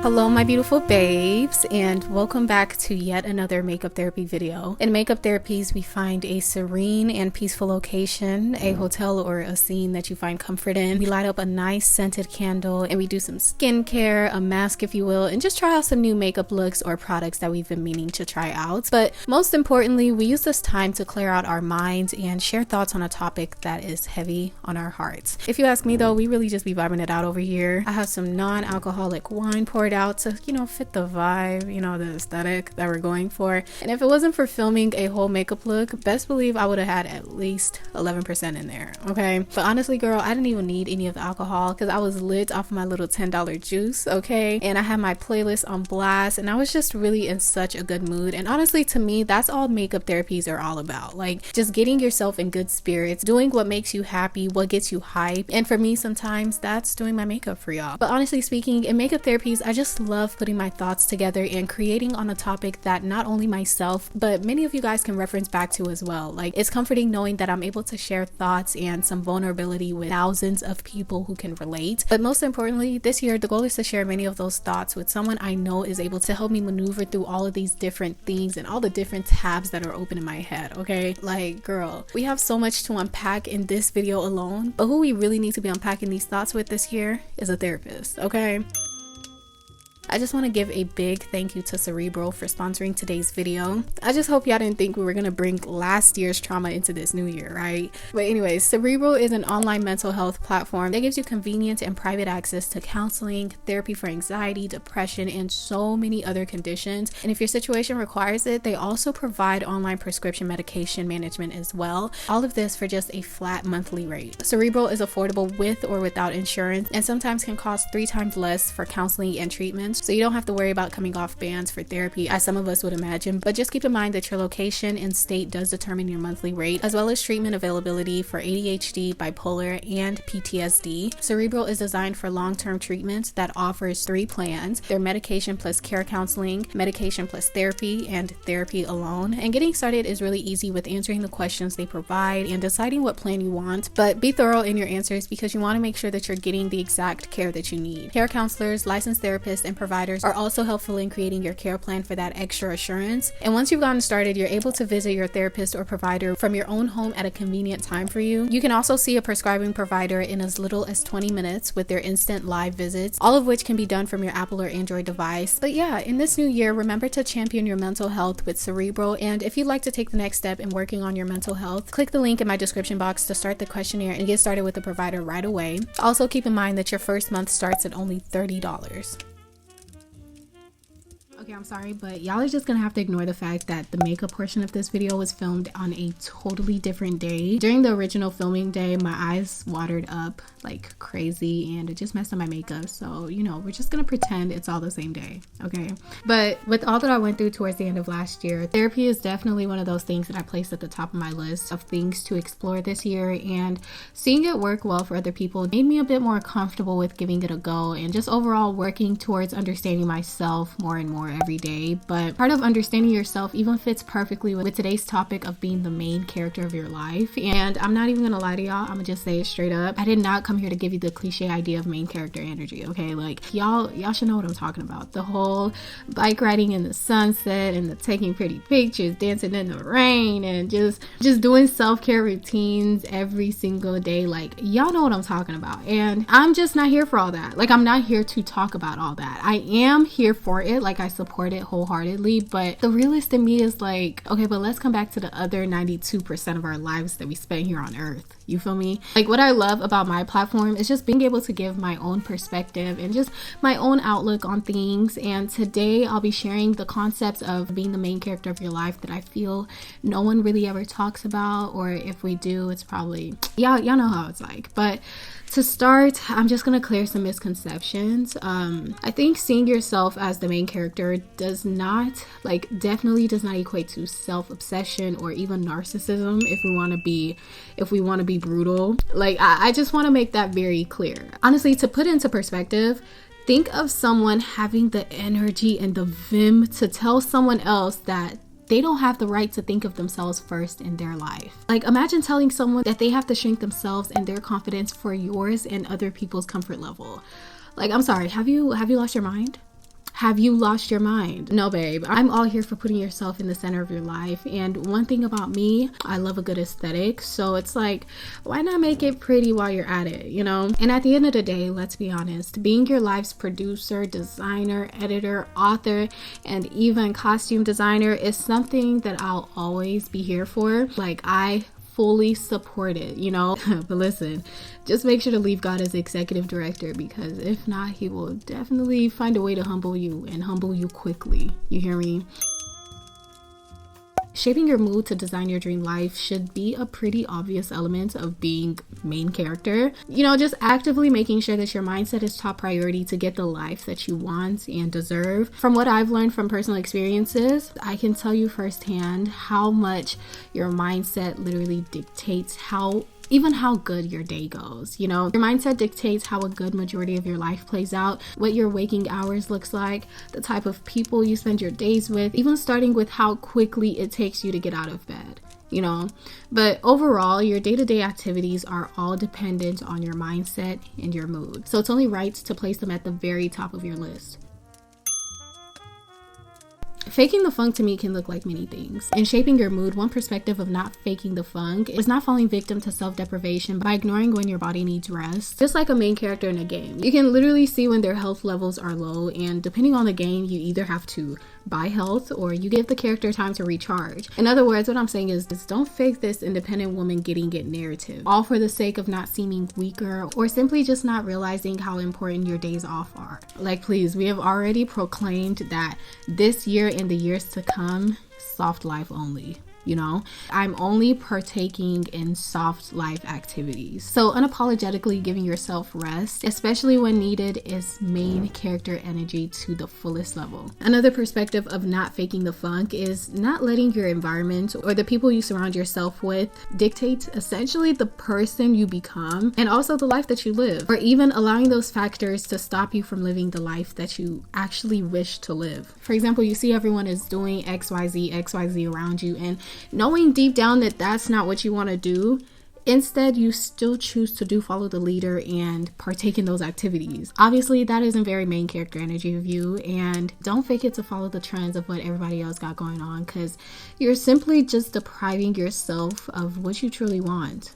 Hello my beautiful babes, and welcome back to yet another makeup therapy video. In makeup therapies, we find a serene and peaceful location, a hotel or a scene that you find comfort in. We light up a nice scented candle and we do some skincare, a mask if you will, and just try out some new makeup looks or products that we've been meaning to try out. But most importantly, we use this time to clear out our minds and share thoughts on a topic that is heavy on our hearts. If you ask me though, we really just be vibing it out over here. I have some non-alcoholic wine poured out to, fit the vibe, the aesthetic that we're going for. And if it wasn't for filming a whole makeup look, best believe I would have had at least 11% in there, okay? But honestly, girl, I didn't even need any of the alcohol because I was lit off of my little $10 juice, okay? And I had my playlist on blast and I was just really in such a good mood. And honestly, to me, that's all makeup therapies are all about. Like, just getting yourself in good spirits, doing what makes you happy, what gets you hype. And for me, sometimes that's doing my makeup for y'all. But honestly speaking, in makeup therapies, I just love putting my thoughts together and creating on a topic that not only myself, but many of you guys can reference back to as well. Like, it's comforting knowing that I'm able to share thoughts and some vulnerability with thousands of people who can relate. But most importantly, this year, the goal is to share many of those thoughts with someone I know is able to help me maneuver through all of these different things and all the different tabs that are open in my head, okay? Like, girl, we have so much to unpack in this video alone, but who we really need to be unpacking these thoughts with this year is a therapist, okay? I just want to give a big thank you to Cerebral for sponsoring today's video. I just hope y'all didn't think we were going to bring last year's trauma into this new year, right? But anyways, Cerebral is an online mental health platform that gives you convenient and private access to counseling, therapy for anxiety, depression, and so many other conditions. And if your situation requires it, they also provide online prescription medication management as well. All of this for just a flat monthly rate. Cerebral is affordable with or without insurance and sometimes can cost 3 times less for counseling and treatments. So you don't have to worry about coming off bans for therapy as some of us would imagine, but just keep in mind that your location and state does determine your monthly rate, as well as treatment availability for ADHD, bipolar, and PTSD. Cerebral is designed for long-term treatments that offers 3 plans. They're medication plus care counseling, medication plus therapy, and therapy alone. And getting started is really easy with answering the questions they provide and deciding what plan you want, but be thorough in your answers because you want to make sure that you're getting the exact care that you need. Care counselors, licensed therapists, and providers are also helpful in creating your care plan for that extra assurance. And once you've gotten started, you're able to visit your therapist or provider from your own home at a convenient time for you. You can also see a prescribing provider in as little as 20 minutes with their instant live visits, all of which can be done from your Apple or Android device. But yeah, in this new year, remember to champion your mental health with Cerebral. And if you'd like to take the next step in working on your mental health, click the link in my description box to start the questionnaire and get started with the provider right away. Also keep in mind that your first month starts at only $30. Okay, I'm sorry, but y'all are just gonna have to ignore the fact that the makeup portion of this video was filmed on a totally different day. During the original filming day, my eyes watered up like crazy and it just messed up my makeup. So, we're just gonna pretend it's all the same day, okay? But with all that I went through towards the end of last year, therapy is definitely one of those things that I placed at the top of my list of things to explore this year, and seeing it work well for other people made me a bit more comfortable with giving it a go and just overall working towards understanding myself more and more every day. But part of understanding yourself even fits perfectly with today's topic of being the main character of your life. And I'm not even gonna lie to y'all, I'm gonna just say it straight up. I did not come here to give you the cliche idea of main character energy, okay? Like, y'all should know what I'm talking about. The whole bike riding in the sunset and the taking pretty pictures, dancing in the rain, and just doing self-care routines every single day. Like, y'all know what I'm talking about. And I'm just not here for all that. Like, I'm not here to talk about all that. I am here for it. Like, I support it wholeheartedly, but the realist in me is like, okay, but let's come back to the other 92% of our lives that we spend here on earth. You feel me? Like, what I love about my platform is just being able to give my own perspective and just my own outlook on things. And today I'll be sharing the concepts of being the main character of your life that I feel no one really ever talks about, or if we do, it's probably, y'all know how it's like. But to start, I'm just gonna clear some misconceptions. I think seeing yourself as the main character definitely does not equate to self-obsession or even narcissism, if we want to be brutal. Like, I just want to make that very clear. Honestly, to put into perspective, think of someone having the energy and the vim to tell someone else that they don't have the right to think of themselves first in their life. Like, imagine telling someone that they have to shrink themselves and their confidence for yours and other people's comfort level. Like, I'm sorry, have you lost your mind? Have you lost your mind? No, babe. I'm all here for putting yourself in the center of your life. And one thing about me, I love a good aesthetic. So it's like, why not make it pretty while you're at it, you know? And at the end of the day, let's be honest, being your life's producer, designer, editor, author, and even costume designer is something that I'll always be here for. Like, I fully support it, you know? But listen, just make sure to leave God as executive director, because if not, he will definitely find a way to humble you, and humble you quickly. You hear me? Shaping your mood to design your dream life should be a pretty obvious element of being main character. You know, just actively making sure that your mindset is top priority to get the life that you want and deserve. From what I've learned from personal experiences, I can tell you firsthand how much your mindset literally dictates even how good your day goes. You know, your mindset dictates how a good majority of your life plays out, what your waking hours looks like, the type of people you spend your days with, even starting with how quickly it takes you to get out of bed, you know. But overall, your day-to-day activities are all dependent on your mindset and your mood. So it's only right to place them at the very top of your list. Faking the funk to me can look like many things. In shaping your mood, one perspective of not faking the funk is not falling victim to self-deprivation by ignoring when your body needs rest. Just like a main character in a game, you can literally see when their health levels are low, and depending on the game, you either have to buy health or you give the character time to recharge. In other words, what I'm saying is don't fake this independent woman getting it narrative, all for the sake of not seeming weaker or simply just not realizing how important your days off are. Like, please, we have already proclaimed that this year and the years to come, soft life only. You know, I'm only partaking in soft life activities. So unapologetically giving yourself rest, especially when needed, is main character energy to the fullest level. Another perspective of not faking the funk is not letting your environment or the people you surround yourself with dictate essentially the person you become and also the life that you live, or even allowing those factors to stop you from living the life that you actually wish to live. For example, you see everyone is doing XYZ around you, and knowing deep down that that's not what you want to do, instead you still choose to follow the leader and partake in those activities. Obviously, that isn't very main character energy of you, and don't fake it to follow the trends of what everybody else got going on, because you're simply just depriving yourself of what you truly want.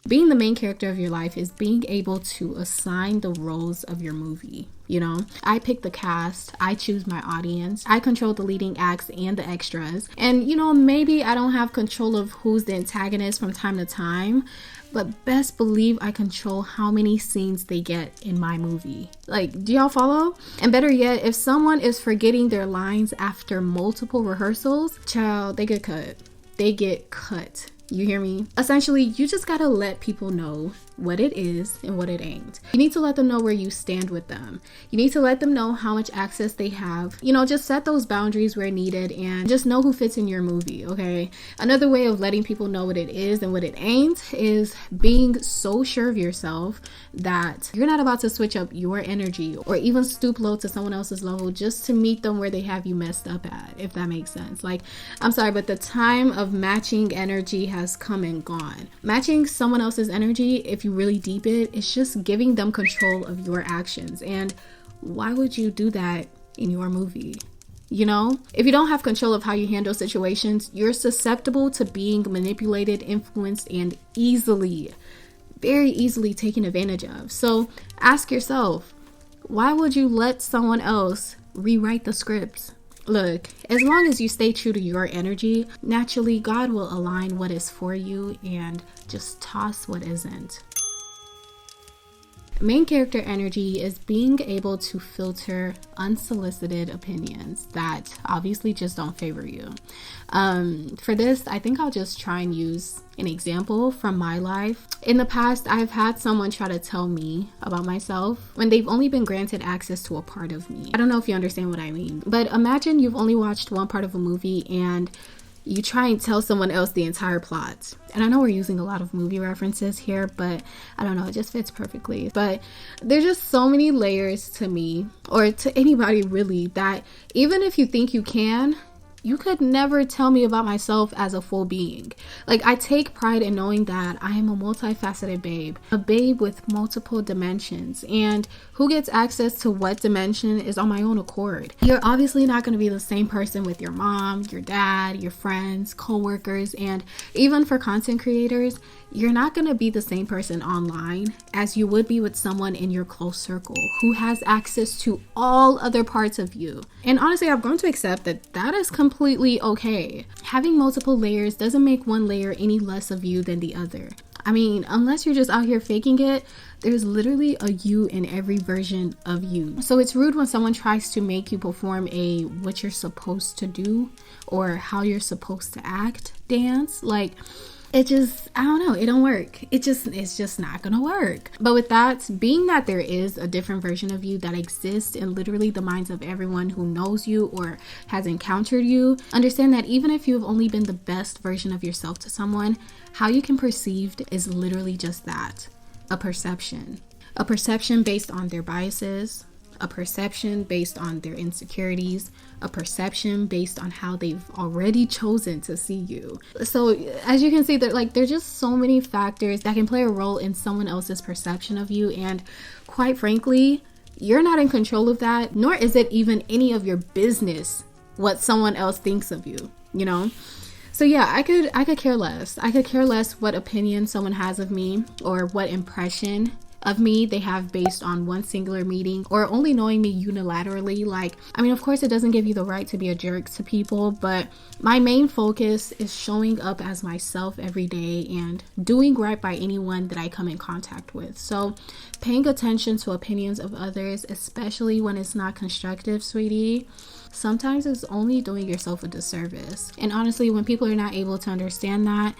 Being the main character of your life is being able to assign the roles of your movie. You know, I pick the cast, I choose my audience, I control the leading acts and the extras. And you know, maybe I don't have control of who's the antagonist from time to time, but best believe I control how many scenes they get in my movie. Like, do y'all follow? And better yet, if someone is forgetting their lines after multiple rehearsals, child, they get cut. They get cut. You hear me? Essentially, you just gotta let people know what it is and what it ain't. You need to let them know where you stand with them. You need to let them know how much access they have. You know, just set those boundaries where needed and just know who fits in your movie, okay? Another way of letting people know what it is and what it ain't is being so sure of yourself that you're not about to switch up your energy or even stoop low to someone else's level just to meet them where they have you messed up at, if that makes sense. Like, I'm sorry, but the time of matching energy has come and gone. Matching someone else's energy, if you really deep it, it's just giving them control of your actions. And why would you do that in your movie? You know, if you don't have control of how you handle situations, you're susceptible to being manipulated, influenced, and very easily taken advantage of. So ask yourself, why would you let someone else rewrite the scripts? Look, as long as you stay true to your energy, naturally God will align what is for you and just toss what isn't. Main character energy is being able to filter unsolicited opinions that obviously just don't favor you. For this, I think I'll just try and use an example from my life. In the past, I've had someone try to tell me about myself when they've only been granted access to a part of me. I don't know if you understand what I mean, but imagine you've only watched one part of a movie and you try and tell someone else the entire plot. And I know we're using a lot of movie references here, but I don't know, it just fits perfectly. But there's just so many layers to me, or to anybody really, that even if you think you can, you could never tell me about myself as a full being. Like, I take pride in knowing that I am a multifaceted babe, a babe with multiple dimensions, and who gets access to what dimension is on my own accord. You're obviously not going to be the same person with your mom, your dad, your friends, co-workers, and even for content creators, you're not going to be the same person online as you would be with someone in your close circle who has access to all other parts of you. And honestly, I've grown to accept that that is completely okay. Having multiple layers doesn't make one layer any less of you than the other. I mean, unless you're just out here faking it, there's literally a you in every version of you. So it's rude when someone tries to make you perform a what you're supposed to do or how you're supposed to act dance. Like, it just, I don't know, it don't work. It's just not gonna work. But with that, being that there is a different version of you that exists in literally the minds of everyone who knows you or has encountered you, understand that even if you've only been the best version of yourself to someone, how you can perceived is literally just that, a perception. A perception based on their biases, a perception based on their insecurities, a perception based on how they've already chosen to see you. So as you can see, there's just so many factors that can play a role in someone else's perception of you, and quite frankly, you're not in control of that, nor is it even any of your business what someone else thinks of you, you know? So yeah, I could care less. I could care less what opinion someone has of me or what impression of me they have based on one singular meeting or only knowing me unilaterally. Like, I mean, of course it doesn't give you the right to be a jerk to people, but my main focus is showing up as myself every day and doing right by anyone that I come in contact with. So paying attention to opinions of others, especially when it's not constructive, sweetie, sometimes it's only doing yourself a disservice. And honestly, when people are not able to understand that,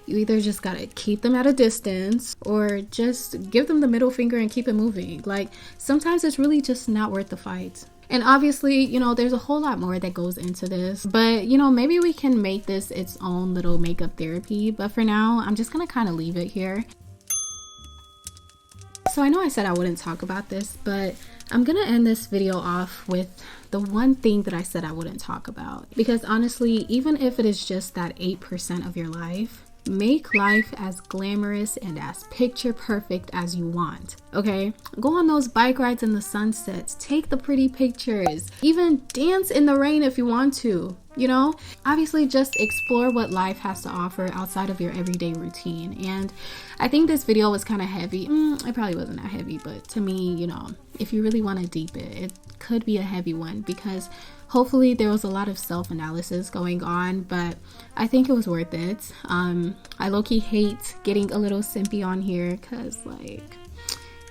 you either just gotta keep them at a distance or just give them the middle finger and keep it moving. Like, sometimes it's really just not worth the fight. And obviously, you know, there's a whole lot more that goes into this, but you know, maybe we can make this its own little makeup therapy. But for now, I'm just gonna kind of leave it here. So I know I said I wouldn't talk about this, but I'm gonna end this video off with the one thing that I said I wouldn't talk about. Because honestly, even if it is just that 8% of your life, make life as glamorous and as picture perfect as you want, okay? Go on those bike rides in the sunsets, take the pretty pictures, even dance in the rain if you want to, you know? Obviously, just explore what life has to offer outside of your everyday routine. And I think this video was kind of heavy. It probably wasn't that heavy, but to me, you know, if you really want to deep it, it could be a heavy one because hopefully there was a lot of self-analysis going on, but I think it was worth it. I low-key hate getting a little simpy on here because, like,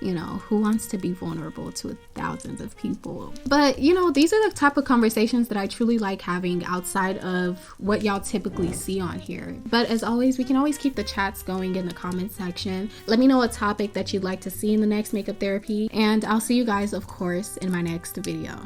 you know, who wants to be vulnerable to thousands of people? But, you know, these are the type of conversations that I truly like having outside of what y'all typically see on here. But as always, we can always keep the chats going in the comment section. Let me know a topic that you'd like to see in the next makeup therapy, and I'll see you guys, of course, in my next video.